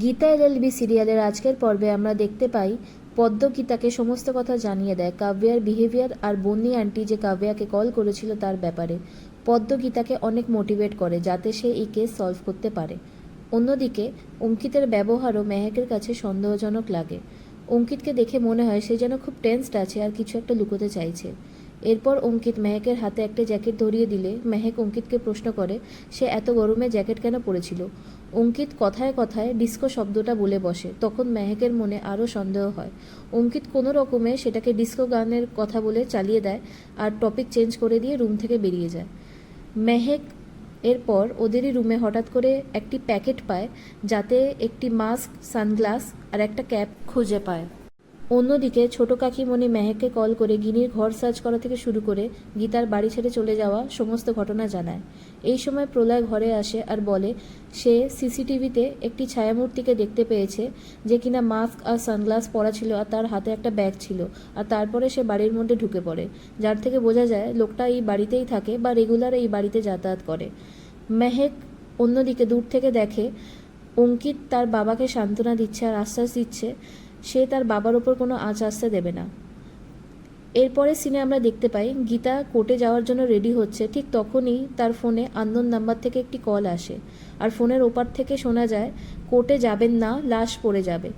Gita LLB সিরিয়ালের আজকের পর্বে আমরা দেখতে পাই পদ্ম গীতাকে সমস্ত কথা জানিয়ে দেয় কাব্যার বিহেভিয়ার আর বন্নি আন্টি যে কাব্যাকে কল করেছিল তার ব্যাপারে। পদ্ম গীতাকে অনেক মোটিভেট করে যাতে সে এই কেস সলভ করতে পারে। অন্যদিকে অঙ্কিতের ব্যবহারও মেহেকের কাছে সন্দেহজনক লাগে। অঙ্কিতকে দেখে মনে হয় সে যেন খুব টেন্সড আছে আর কিছু একটা লুকোতে চাইছে। এরপর অঙ্কিত মেহেকের হাতে একটা জ্যাকেট ধরিয়ে দিলে মেহেক অঙ্কিতকে প্রশ্ন করে সে এত গরমে জ্যাকেট কেন পরেছিল। অঙ্কিত কথায় কথায় ডিস্কো শব্দটা বলে বসে। তখন মেহেকের মনে আরও সন্দেহ হয়। অঙ্কিত কোনো রকমে সেটাকে ডিস্কো গানের কথা বলে চালিয়ে দেয় আর টপিক চেঞ্জ করে দিয়ে রুম থেকে বেরিয়ে যায়। মেহেক এরপর ওদেরই রুমে হঠাৎ করে একটি প্যাকেট পায় যাতে একটি মাস্ক, সানগ্লাস আর একটা ক্যাপ খুঁজে পায়। অন্যদিকে ছোট কাকিমণি মেহেককে কল করে গিনির ঘর সার্চ করা থেকে শুরু করে গীতার বাড়ি ছেড়ে চলে যাওয়া সমস্ত ঘটনা জানায়। এই সময় প্রলয় ঘরে আসে আর বলে সে সিসিটিভিতে একটি ছায়ামূর্তিকে দেখতে পেয়েছে যে কিনা মাস্ক আর সানগ্লাস পরা ছিল আর তার হাতে একটা ব্যাগ ছিল। আর তারপরে সে বাড়ির মধ্যে ঢুকে পড়ে, যার থেকে বোঝা যায় লোকটা এই বাড়িতেই থাকে বা রেগুলার এই বাড়িতে যাতায়াত করে। মেহেক অন্যদিকে দূর থেকে দেখে অঙ্কিত তার বাবাকে সান্ত্বনা দিচ্ছে আর আশ্বাস দিচ্ছে সে তার বাবার ওপর কোনো আঁচ আসতে দেবে না। এরপরে সিনে আমরা দেখতে পাই গীতা কোর্টে যাওয়ার জন্য রেডি হচ্ছে। ঠিক তখনই তার ফোনে আননোন নাম্বার থেকে একটি কল আসে আর ফোনের ওপার থেকে শোনা যায় কোর্টে যাবেন না, লাশ পড়ে যাবে।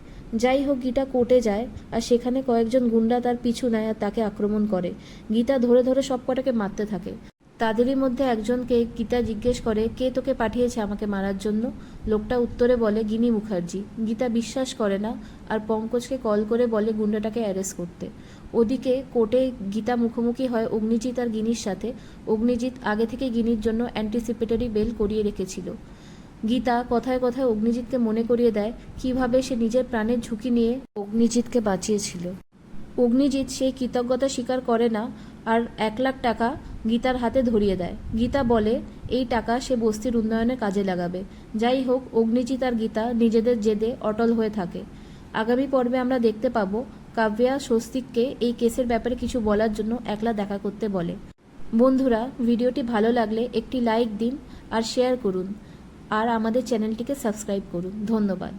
যাই হোক, গীতা কোর্টে যায় আর সেখানে কয়েকজন গুন্ডা তার পিছু নেয় আর তাকে আক্রমণ করে। গীতা ধরে ধরে সব কটাকে মারতে থাকে। তাদেরই মধ্যে একজনকে গীতা জিজ্ঞেস করে কে তোকে পাঠিয়েছে আমাকে মারার জন্য। লোকটা উত্তরে বলে গিনি মুখার্জি। গীতা বিশ্বাস করে না আর পঙ্কজকে কল করে বলে গুন্ডাটাকে অ্যারেস্ট করতে। ওদিকে কোর্টে গীতা মুখোমুখি হয় অগ্নিজিৎ আর গিনির সাথে। অগ্নিজিৎ আগে থেকে গিনির জন্য অ্যান্টিসিপেটরি বেল করিয়ে রেখেছিল। গীতা কথায় কথায় অগ্নিজিৎকে মনে করিয়ে দেয় কিভাবে সে নিজের প্রাণের ঝুঁকি নিয়ে অগ্নিজিৎকে বাঁচিয়েছিল। অগ্নিজিৎ সেই কৃতজ্ঞতা স্বীকার করে না আর 1,00,000 টাকা গীতার হাতে ধরিয়ে দেয়। গীতা বলে এই টাকা সে বস্তির উন্নয়নে কাজে লাগাবে। যাই হোক, অগ্নিজিৎ আর গীতা নিজেদের জেদে অটল হয়ে থাকে। আগামী পর্বে আমরা দেখতে পাবো কাব্যা স্বস্তিককে এই কেসের ব্যাপারে কিছু বলার জন্য একলা দেখা করতে বলে। বন্ধুরা, ভিডিওটি ভালো লাগলে একটি লাইক দিন আর শেয়ার করুন আর আমাদের চ্যানেলটিকে সাবস্ক্রাইব করুন। ধন্যবাদ।